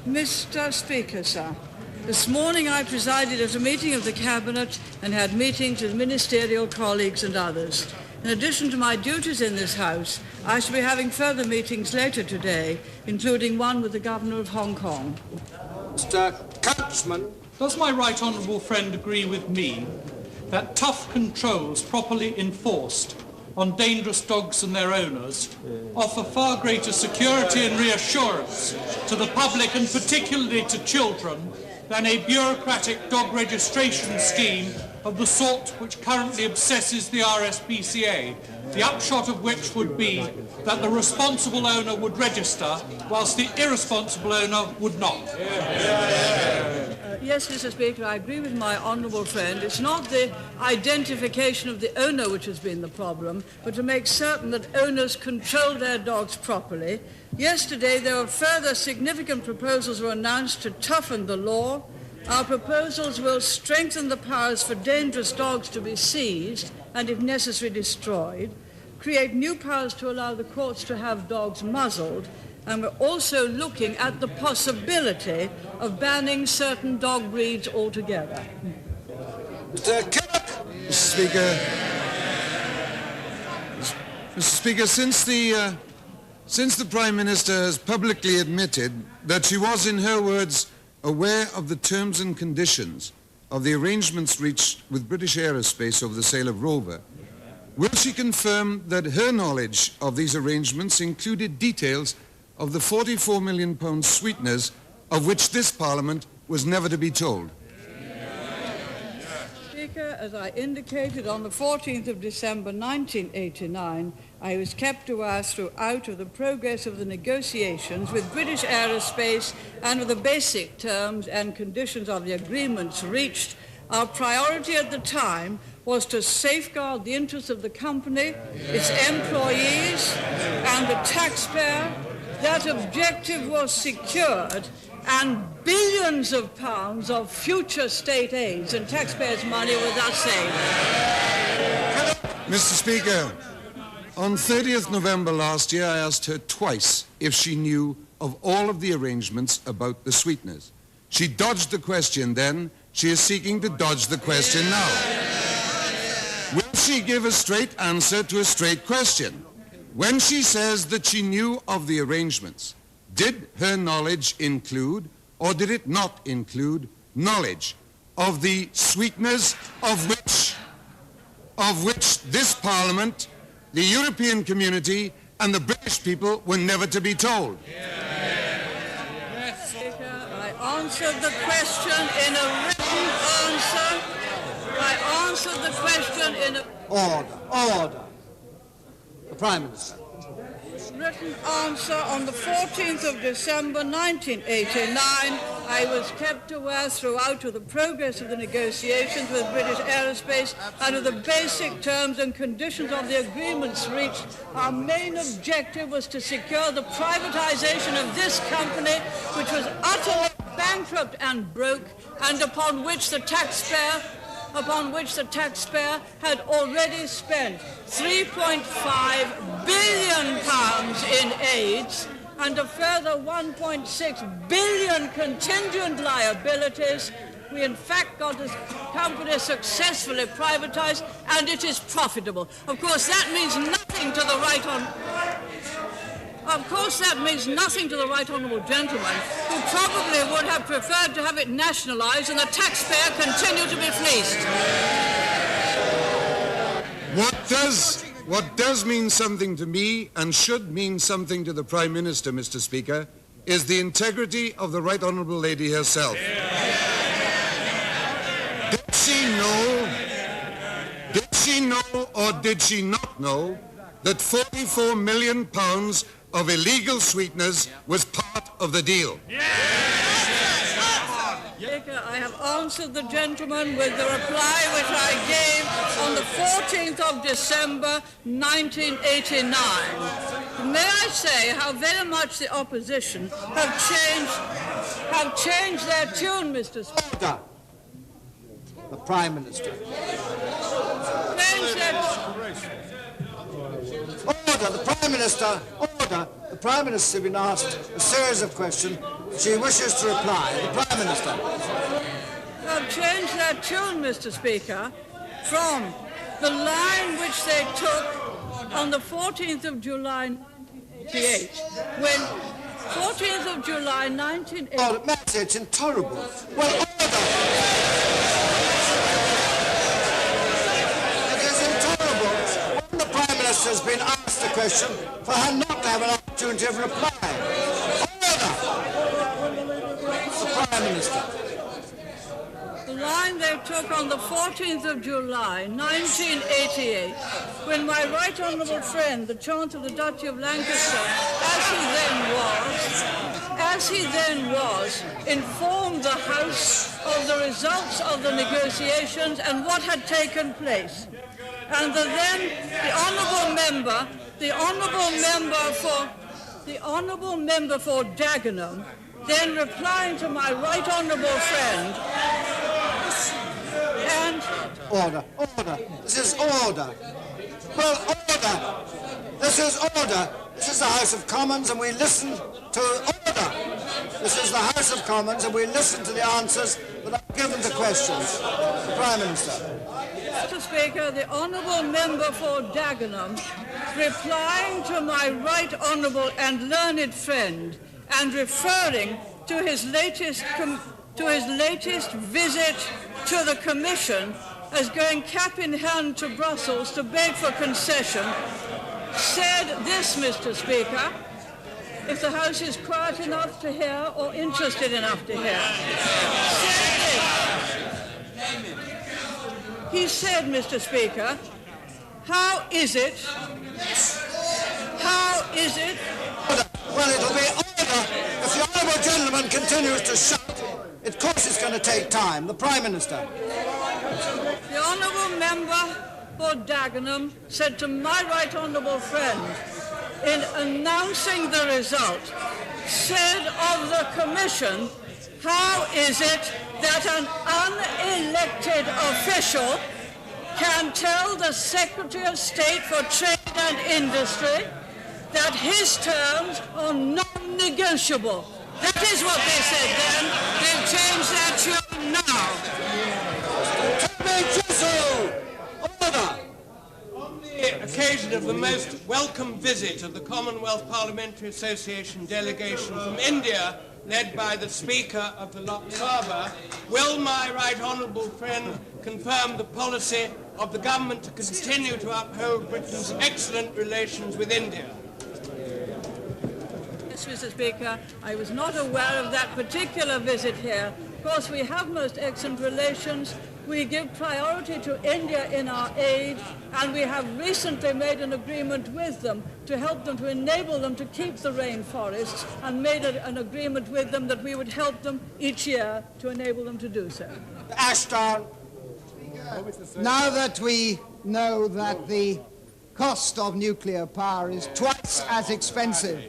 Mr. Speaker, sir, this morning I presided at a meeting of the Cabinet and had meetings with ministerial colleagues and others. In addition to my duties in this House, I shall be having further meetings later today, including one with the Governor of Hong Kong. Mr. Couchman. Does my right honourable friend agree with me that tough controls properly enforced on dangerous dogs and their owners offer far greater security and reassurance to the public and particularly to children than a bureaucratic dog registration scheme of the sort which currently obsesses the RSPCA, the upshot of which would be that the responsible owner would register whilst the irresponsible owner would not? Yes, Mr. Speaker, I agree with my honourable friend. It's not the identification of the owner which has been the problem, but to make certain that owners control their dogs properly. Yesterday, there were further significant proposals were announced to toughen the law. Our proposals will strengthen the powers for dangerous dogs to be seized and, if necessary, destroyed, create new powers to allow the courts to have dogs muzzled, and we're also looking at the possibility of banning certain dog breeds altogether. Mr. Kirk. Mr. Speaker, since the Prime Minister has publicly admitted that she was, in her words, aware of the terms and conditions of the arrangements reached with British Aerospace over the sale of Rover, will she confirm that her knowledge of these arrangements included details of the £44 million sweeteners of which this Parliament was never to be told? Speaker, as I indicated on the 14th of December 1989, I was kept aware throughout of the progress of the negotiations with British Aerospace and of the basic terms and conditions of the agreements reached. Our priority at the time was to safeguard the interests of the company, its employees, and the taxpayer. That objective was secured, and billions of pounds of future state aids and taxpayers' money was thus saved. Mr. Speaker, on 30th November last year, I asked her twice if she knew of all of the arrangements about the sweeteners. She dodged the question then. She is seeking to dodge the question now. Will she give a straight answer to a straight question? When she says that she knew of the arrangements, did her knowledge include, or did it not include, knowledge of the sweeteners of which this Parliament, the European community, and the British people were never to be told? Yes, Speaker, I answered the question in a written answer. I answered the question in a... Order. The Prime Minister. Written answer on the 14th of December 1989. I was kept aware throughout of the progress of the negotiations with British Aerospace and of the basic terms and conditions of the agreements reached. Our main objective was to secure the privatization of this company, which was utterly bankrupt and broke, and upon which the taxpayer had already spent £3.5 billion in aids and a further £1.6 billion contingent liabilities. We in fact got this company successfully privatized, and it is profitable. Of course, that means nothing to the right honourable gentleman, who probably would have preferred to have it nationalised and the taxpayer continue to be fleeced. What does mean something to me and should mean something to the Prime Minister, Mr. Speaker, is the integrity of the Right Honourable Lady herself. Did she know or did she not know that £44 million of illegal sweeteners was part of the deal? Speaker, I have answered the gentleman with the reply which I gave on the 14th of December 1989. May I say how very much the opposition have changed their tune, Mr. Speaker. Order. The Prime Minister. Order, the Prime Minister. Order. The Prime Minister has been asked a series of questions She wishes to reply. The Prime Minister. I've changed that tune, Mr. Speaker, from the line which they took on the 14th of July 1988, when 14th of July 1988... Oh, Maxie, it's intolerable. Well, order! It is intolerable when the Prime Minister has been asked a question for her not to have an opportunity of reply. Order! The Prime Minister. The line they took on the 14th of July 1988, when my right honourable friend, the Chancellor of the Duchy of Lancaster, as he then was, informed the House of the results of the negotiations and what had taken place. And the honourable member for Dagenham, then replying to my right honourable friend, and... Order, order. This is order. Well, order. This is order. This is the House of Commons and we listen to order. This is the House of Commons and we listen to the answers that are given to questions. The Prime Minister. Mr. Speaker, the honourable member for Dagenham, replying to my right honourable and learned friend and referring to his latest visit to the Commission as going cap in hand to Brussels to beg for concession, said this, Mr. Speaker, if the House is quiet enough to hear or interested enough to hear. He said, Mr. Speaker, how is it? Well, it'll be order. If the honourable gentleman continues to shout, of course it's going to take time. The Prime Minister. The honourable member for Dagenham said to my right honourable friend, in announcing the result, said of the Commission, how is it that an unelected official can tell the Secretary of State for Trade and Industry that his terms are non-negotiable? That is what they said then. They've changed their tune now. Order! On the occasion of the most welcome visit of the Commonwealth Parliamentary Association delegation from India, led by the Speaker of the Lok Sabha, will my right honourable friend confirm the policy of the government to continue to uphold Britain's excellent relations with India? Yes, Mr. Speaker, I was not aware of that particular visit here. Of course, we have most excellent relations. We give priority to India in our aid, and we have recently made an agreement with them to help them, to enable them to keep the rainforests, and made an agreement with them that we would help them each year to enable them to do so. Ashton. Now that we know that the cost of nuclear power is twice as expensive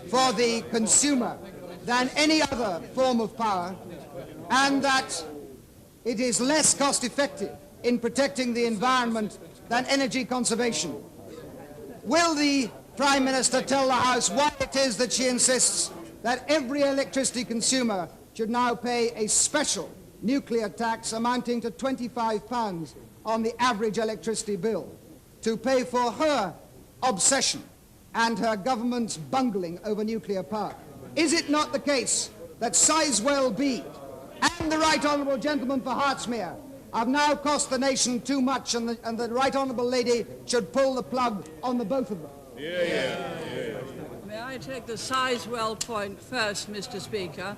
for the consumer than any other form of power, and that it is less cost-effective in protecting the environment than energy conservation, will the Prime Minister tell the House why it is that she insists that every electricity consumer should now pay a special nuclear tax amounting to £25 on the average electricity bill to pay for her obsession and her government's bungling over nuclear power? Is it not the case that Sizewell B and the Right Honourable Gentleman for Hertsmere have now cost the nation too much, and the Right Honourable Lady should pull the plug on the both of them? May I take the Sizewell point first, Mr. Speaker?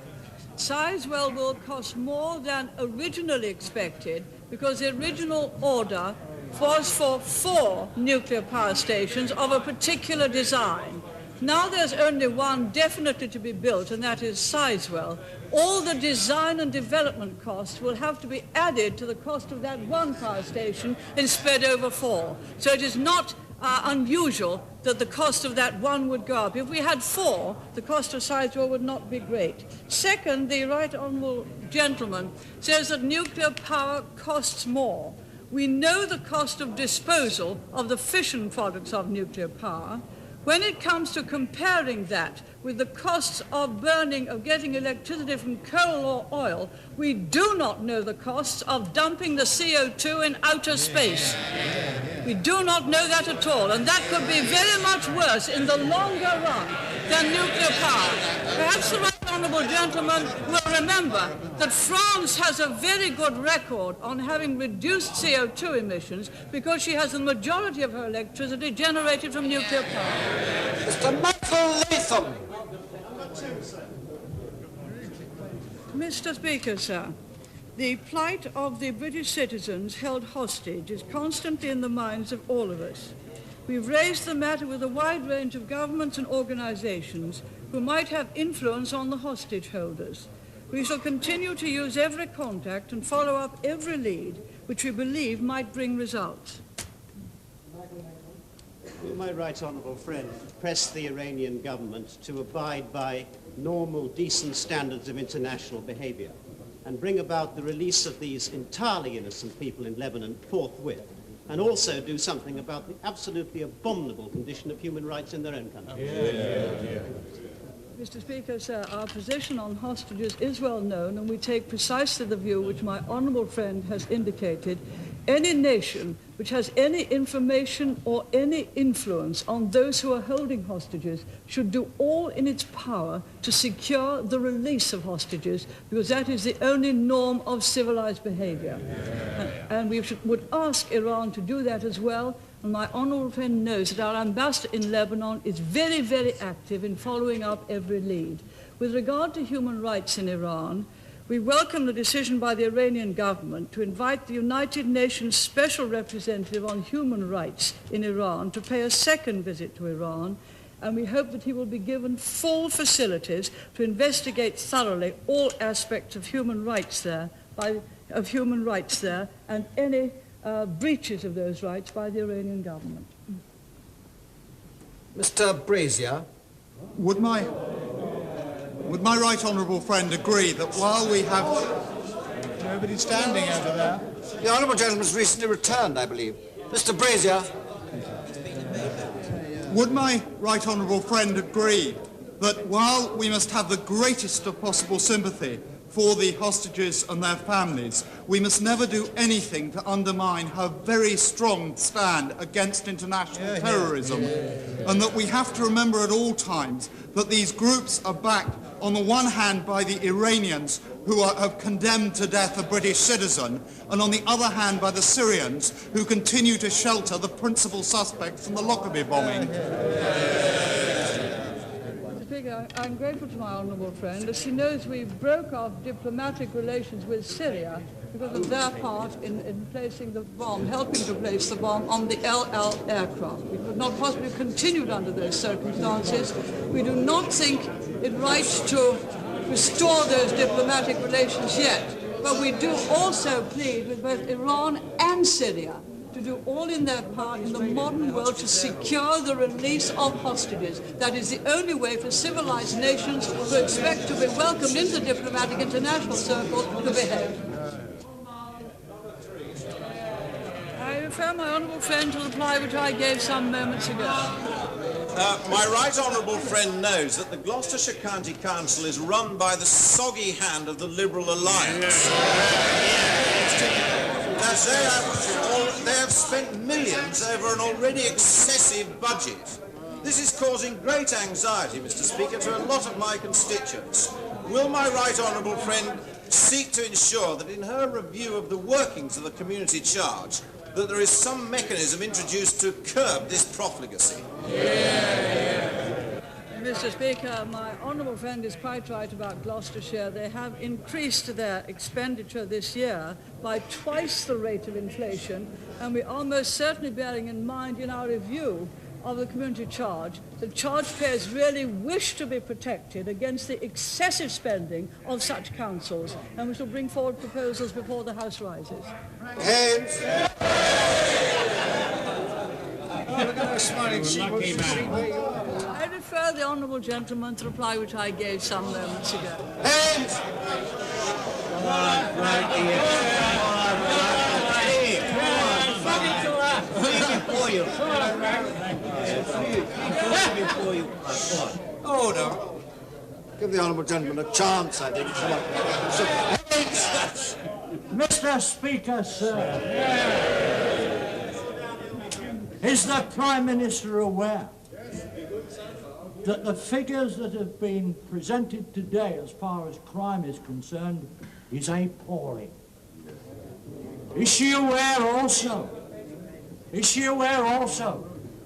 Sizewell will cost more than originally expected because the original order was for 4 nuclear power stations of a particular design. Now there's only one definitely to be built, and that is Sizewell. All the design and development costs will have to be added to the cost of that one power station and spread over 4. So it is not unusual that the cost of that one would go up. If we had 4, the cost of Sizewell would not be great. Second, the Right Honourable Gentleman says that nuclear power costs more. We know the cost of disposal of the fission products of nuclear power. When it comes to comparing that with the costs of burning, of getting electricity from coal or oil, we do not know the costs of dumping the CO2 in outer space. We do not know that at all, and that could be very much worse in the longer run than nuclear power. Perhaps the right honourable gentleman will remember that France has a very good record on having reduced CO2 emissions because she has the majority of her electricity generated from nuclear power. Mr. Michael Latham. Mr. Speaker, sir, the plight of the British citizens held hostage is constantly in the minds of all of us. We've raised the matter with a wide range of governments and organisations who might have influence on the hostage holders. We shall continue to use every contact and follow up every lead which we believe might bring results. Will my right honourable friend press the Iranian government to abide by normal, decent standards of international behaviour and bring about the release of these entirely innocent people in Lebanon forthwith, and also do something about the absolutely abominable condition of human rights in their own country? Mr. Speaker, sir, our position on hostages is well known, and we take precisely the view which my honourable friend has indicated. Any nation which has any information or any influence on those who are holding hostages should do all in its power to secure the release of hostages, because that is the only norm of civilized behavior. And we would ask Iran to do that as well. And my honourable friend knows that our ambassador in Lebanon is very, very active in following up every lead. With regard to human rights in Iran, we welcome the decision by the Iranian government to invite the United Nations Special Representative on Human Rights in Iran to pay a second visit to Iran, and we hope that he will be given full facilities to investigate thoroughly all aspects of human rights there, and any breaches of those rights by the Iranian government. Mr. Brazier. Would my right honourable friend agree that while we have... Nobody standing over there. The honourable gentleman has recently returned, I believe. Mr. Brazier. Would my right honourable friend agree that while we must have the greatest of possible sympathy for the hostages and their families, we must never do anything to undermine her very strong stand against international terrorism, and that we have to remember at all times that these groups are backed on the one hand by the Iranians who have condemned to death a British citizen, and on the other hand by the Syrians who continue to shelter the principal suspects in the Lockerbie bombing. I'm grateful to my honourable friend. As she knows, we broke off diplomatic relations with Syria because of their part in placing the bomb, helping to place the bomb on the LL aircraft. We could not possibly have continued under those circumstances. We do not think it right to restore those diplomatic relations yet, but we do also plead with both Iran and Syria to do all in their power in the modern world to secure the release of hostages. That is the only way for civilized nations who expect to be welcomed into the diplomatic international circle to behave. I refer my honourable friend to the reply which I gave some moments ago. My right honourable friend knows that the Gloucestershire County Council is run by the soggy hand of the Liberal Alliance. As they have spent millions over an already excessive budget. This is causing great anxiety, Mr. Speaker, to a lot of my constituents. Will my right honourable friend seek to ensure that in her review of the workings of the community charge, that there is some mechanism introduced to curb this profligacy? Mr. Speaker, my honourable friend is quite right about Gloucestershire. They have increased their expenditure this year by twice the rate of inflation, and we're almost certainly bearing in mind in our review of the community charge that charge payers really wish to be protected against the excessive spending of such councils, and we shall bring forward proposals before the House rises. Haynes. I refer the honourable gentleman to the reply which I gave some moments ago. Haynes. Order. Give the honourable gentleman a chance, I think. Mr. Speaker, sir, is the Prime Minister aware that the figures that have been presented today as far as crime is concerned is appalling? Is she aware also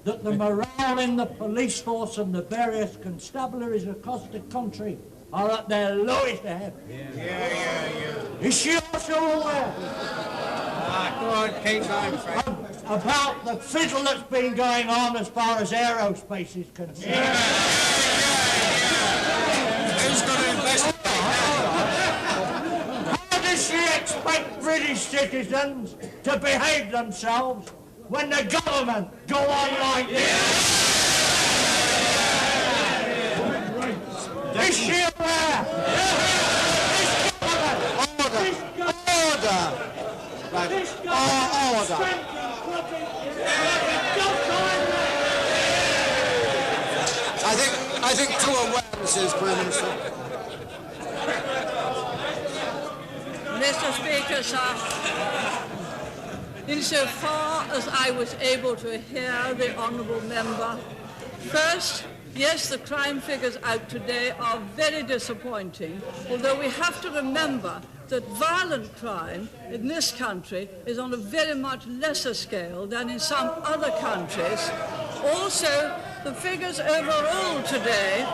that the morale in the police force and the various constabularies across the country are at their lowest ebb? Is she also aware about the fiddle that's been going on as far as aerospace is concerned? Who's going to investigate that? How does she expect British citizens to behave themselves when the government go on like this? Is she aware? Order! Right. Order! I think two awarenesses, Prime Minister. Mr. Speaker, sir, insofar as I was able to hear the honourable member, first, yes, the crime figures out today are very disappointing, although we have to remember that violent crime in this country is on a very much lesser scale than in some other countries. Also, the figures overall today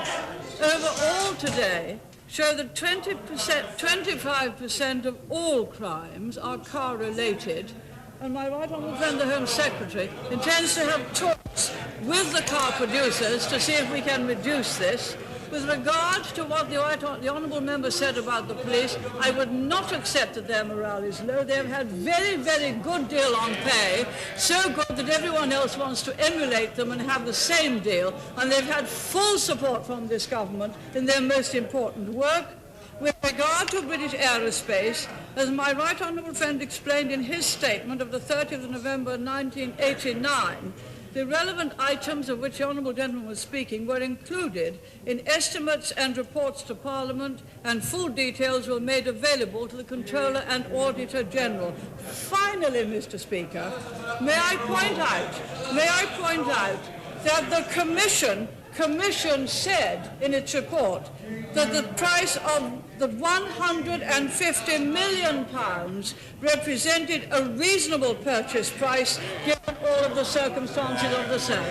show that 25% of all crimes are car-related, and my right honourable friend, the Home Secretary, intends to have talks with the car producers to see if we can reduce this. With regard to what the honourable member said about the police, I would not accept that their morale is low. They have had very, very good deal on pay, so good that everyone else wants to emulate them and have the same deal, and they've had full support from this government in their most important work. With regard to British aerospace, as my right honourable friend explained in his statement of the 30th of November 1989, the relevant items of which the honourable gentleman was speaking were included in estimates and reports to Parliament, and full details were made available to the Controller and Auditor General. Finally, Mr. Speaker, may I point out that the Commission said in its report that the price of the £150 million represented a reasonable purchase price given all of the circumstances of the sale.